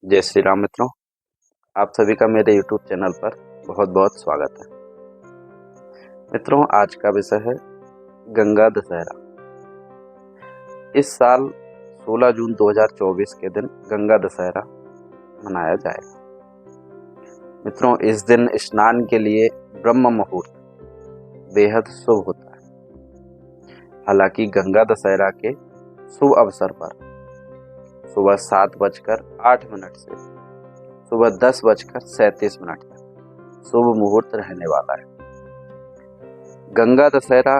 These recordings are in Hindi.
जय श्री राम मित्रों, आप सभी का मेरे YouTube चैनल पर बहुत बहुत स्वागत है। मित्रों, आज का विषय है गंगा दशहरा। इस साल 16 जून 2024 के दिन गंगा दशहरा मनाया जाएगा। मित्रों, इस दिन स्नान के लिए ब्रह्म मुहूर्त बेहद शुभ होता है। हालांकि गंगा दशहरा के शुभ अवसर पर सुबह 7:08 से सुबह 10:37 तक शुभ मुहूर्त रहने वाला है। गंगा दशहरा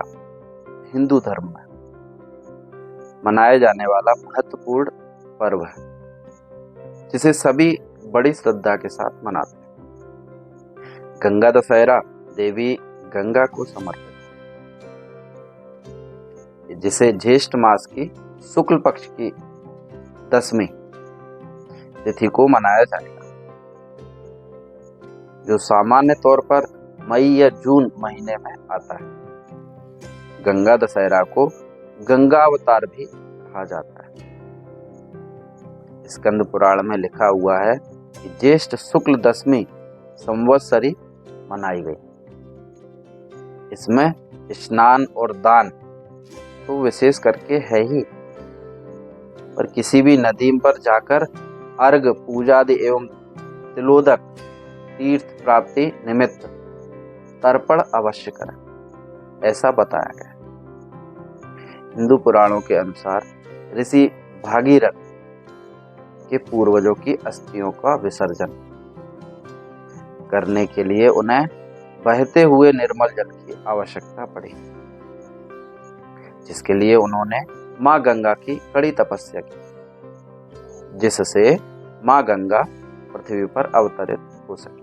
हिंदू धर्म में मनाया जाने वाला महत्वपूर्ण पर्व है, जिसे सभी बड़ी श्रद्धा के साथ मनाते हैं। गंगा दशहरा देवी गंगा को समर्पित है, जिसे ज्येष्ठ मास की शुक्ल पक्ष की 10वीं तिथि को मनाया जाएगा, जो सामान्य तौर पर मई या जून महीने में आता है। गंगा दशहरा को गंगा अवतार भी कहा जाता है। स्कंद पुराण में लिखा हुआ है कि ज्येष्ठ शुक्ल 10वीं संवत्सरी मनाई गई। इसमें स्नान और दान तो विशेष करके है ही, पर किसी भी नदी पर जाकर अर्घ पूजादि एवं तिलोदक तीर्थ प्राप्ति निमित्त तर्पण अवश्य करें, ऐसा बताया गया। हिंदू पुराणों के अनुसार ऋषि भागीरथ के पूर्वजों की अस्थियों का विसर्जन करने के लिए उन्हें बहते हुए निर्मल जल की आवश्यकता पड़ी, जिसके लिए उन्होंने मां गंगा की कड़ी तपस्या की, जिससे मां गंगा पृथ्वी पर अवतरित हो सकी।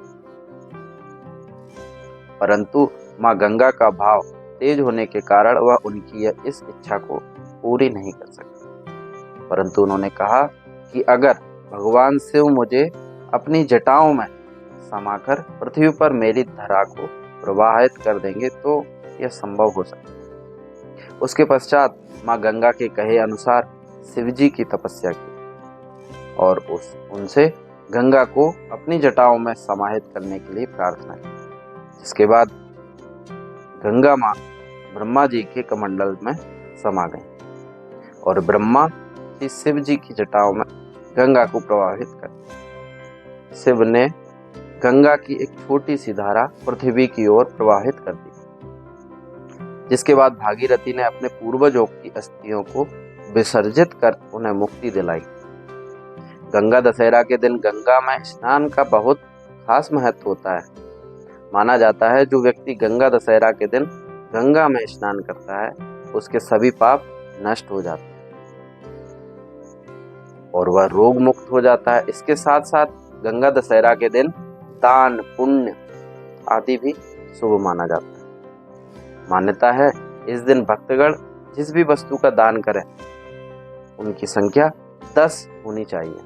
परंतु मां गंगा का भाव तेज होने के कारण वह उनकी इस इच्छा को पूरी नहीं कर सकी। परंतु उन्होंने कहा कि अगर भगवान शिव मुझे अपनी जटाओं में समाकर पृथ्वी पर मेरी धरा को प्रवाहित कर देंगे तो यह संभव हो सकता है। उसके पश्चात मां गंगा के कहे अनुसार शिवजी की तपस्या की और उनसे गंगा को अपनी जटाओं में समाहित करने के लिए प्रार्थना की। जिसके बाद गंगा मां ब्रह्मा जी के कमंडल में समा गई और ब्रह्मा जी शिव जी की जटाओं में गंगा को प्रवाहित कर दिया। शिव ने गंगा की एक छोटी सी धारा पृथ्वी की ओर प्रवाहित कर दी, जिसके बाद भागीरथी ने अपने पूर्वजों की अस्थियों को विसर्जित कर उन्हें मुक्ति दिलाई। गंगा दशहरा के दिन गंगा में स्नान का बहुत खास महत्व होता है। माना जाता है जो व्यक्ति गंगा दशहरा के दिन गंगा में स्नान करता है, उसके सभी पाप नष्ट हो जाते हैं और वह रोग मुक्त हो जाता है। इसके साथ साथ गंगा दशहरा के दिन दान पुण्य आदि भी शुभ माना जाता है। मान्यता है इस दिन भक्तगण जिस भी वस्तु का दान करें, उनकी संख्या 10 होनी चाहिए।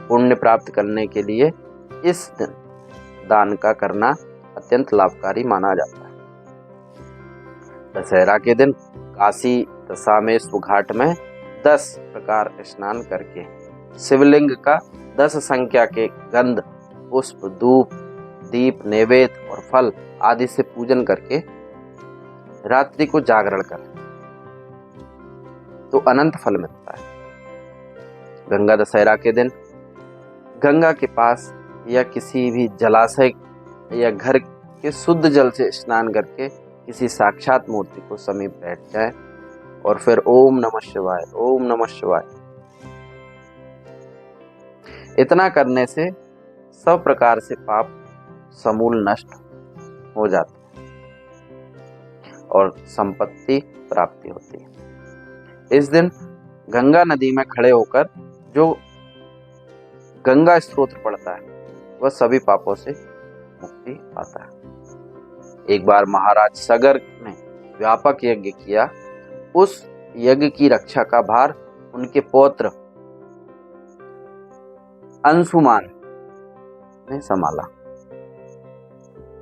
पुण्य प्राप्त करने के लिए इस दिन दान का करना अत्यंत लाभकारी माना जाता है। दशहरा के दिन काशी दशामेश्वर घाट में 10 प्रकार स्नान करके शिवलिंग का 10 संख्या के गंध पुष्प धूप दीप नैवेद्य और फल आदि से पूजन करके रात्रि को जागरण करें तो अनंत फल मिलता है। गंगा दशहरा के दिन गंगा के पास या किसी भी जलाशय या घर के शुद्ध जल से स्नान करके किसी साक्षात मूर्ति को समीप बैठ जाए और फिर ओम नमः शिवाय ओम नमः शिवाय, इतना करने से सब प्रकार से पाप समूल नष्ट हो जाते हैं और संपत्ति प्राप्ति होती है। इस दिन गंगा नदी में खड़े होकर जो गंगा स्तोत्र पढ़ता है वह सभी पापों से मुक्ति पाता है। एक बार महाराज सगर ने व्यापक यज्ञ किया। उस यज्ञ की रक्षा का भार उनके पौत्र अंशुमान ने संभाला।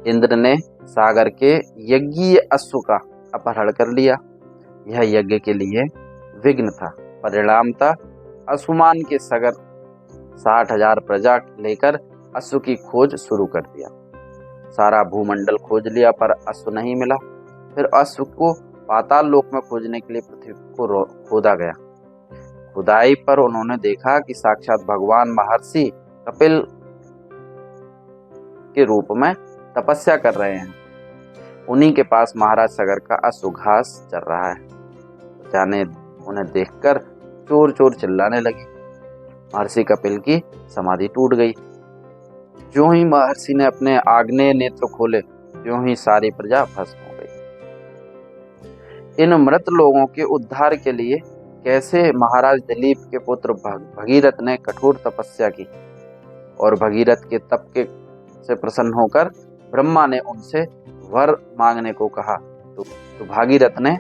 इंद्र ने सागर के यज्ञीय अश्व का अपहरण कर लिया। यह यज्ञ के लिए विघ्न था। परिणामतः अंशुमान के सगर 60,000 प्रजा लेकर अश्व की खोज शुरू कर दिया। सारा भूमंडल खोज लिया पर अश्व नहीं मिला। फिर अश्व को पाताल लोक में खोजने के लिए पृथ्वी को खोदा गया। खुदाई पर उन्होंने देखा कि साक्षात भगवान महर्षि कपिल के रूप में तपस्या कर रहे हैं। उन्हीं के पास महाराज सगर का अश्व घास चर रहा है। जाने उन्हें देखकर चोर चोर चिल्लाने लगे। महर्षि कपिल की समाधि टूट गई। ज्यों ही महर्षि ने अपने आग्नेय नेत्र खोले, त्यों ही सारी प्रजा भस्म हो गई। इन मृत लोगों के उद्धार के लिए कैसे महाराज दिलीप के पुत्र भगीरथ ने कठोर तपस्या की और भगीरथ के तप के से प्रसन्न होकर ब्रह्मा ने उनसे वर मांगने को कहा तो भागीरथ ने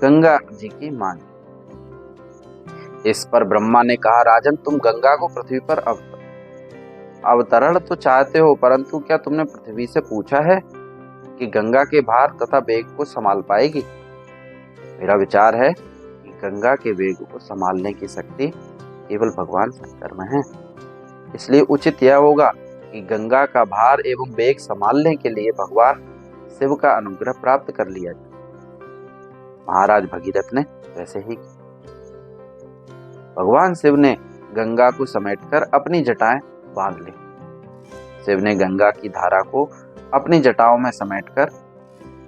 गंगा जी की मांगी। इस पर ब्रह्मा ने कहा, राजन, तुम गंगा को पृथ्वी पर अवतरण तो चाहते हो, परंतु क्या तुमने पृथ्वी से पूछा है कि गंगा के भार तथा वेग को संभाल पाएगी? मेरा विचार है कि गंगा के वेग को संभालने की शक्ति केवल भगवान शंकर में है। इसलिए उचित यह होगा कि गंगा का भार एवं वेग संभालने के लिए भगवान शिव का अनुग्रह प्राप्त कर लिया जाए। महाराज भगीरथ ने वैसे ही किया। भगवान शिव ने गंगा को समेटकर अपनी जटाएं बांध ली। शिव ने गंगा की धारा को अपनी जटाओं में समेटकर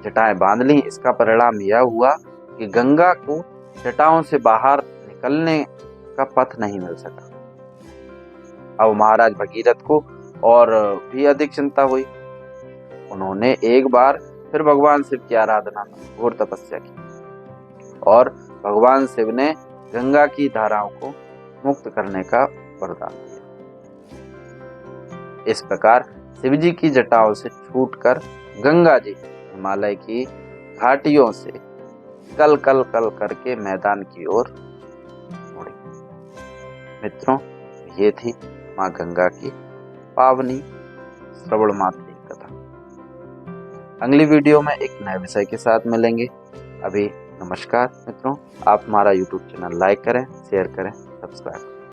जटाएं बांध ली। इसका परिणाम यह हुआ कि गंगा को जटाओं से बाहर निकलने का पथ नहीं मिल सका। अब महाराज भगीरथ को और भी अधिक चिंता हुई। उन्होंने एक बार फिर भगवान शिव की आराधना में घोर तपस्या की और भगवान शिव ने गंगा की धाराओं को मुक्त करने का वरदान दिया। इस प्रकार शिव जी की जटाओं से छूटकर गंगा जी हिमालय की घाटियों से कल कल कल करके मैदान की ओर मुड़ी। मित्रों, ये थी माँ गंगा की पावनी श्रवण मात्र कथा। अगली वीडियो में एक नए विषय के साथ मिलेंगे। अभी नमस्कार मित्रों, आप हमारा YouTube चैनल लाइक करें, शेयर करें, सब्सक्राइब करें।